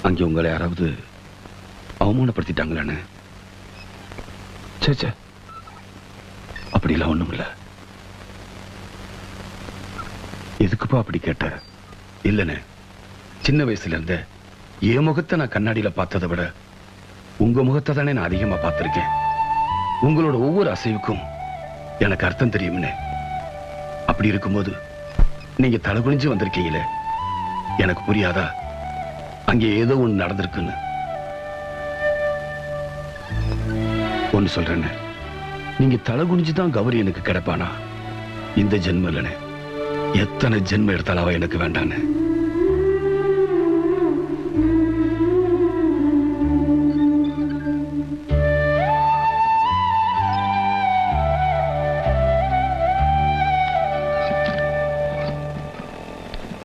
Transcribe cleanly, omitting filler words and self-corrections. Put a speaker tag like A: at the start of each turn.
A: அங்கே உங்களை யாராவது அவமானப்படுத்திட்டாங்களான்னு? சே, அப்படிலாம் ஒண்ணும் இல்ல. எதுக்குப்பா அப்படி கேட்ட? இல்லன்னு, சின்ன வயசுல இருந்த என் முகத்தை நான் கண்ணாடியில பார்த்ததை விட உங்க முகத்தை தானே நான் அதிகமா பார்த்திருக்கேன். உங்களோட ஒவ்வொரு அசைவுக்கும் எனக்கு அர்த்தம் தெரியும்னு. அப்படி இருக்கும்போது நீங்க தலை குனிஞ்சு வந்திருக்கீங்களே, எனக்கு புரியாதா? அங்கே ஏதோ ஒண்ணு நடந்திருக்குன்னு. ஒன்னு சொல்றேன்னு, நீங்க தலை குனிஞ்சுதான் கௌரி எனக்கு கிடைப்பானா? இந்த ஜென்மம் இல்லைன்னு, எத்தனை ஜென்மம் எடுத்தாலும் அவ எனக்கு வேண்டான்னு.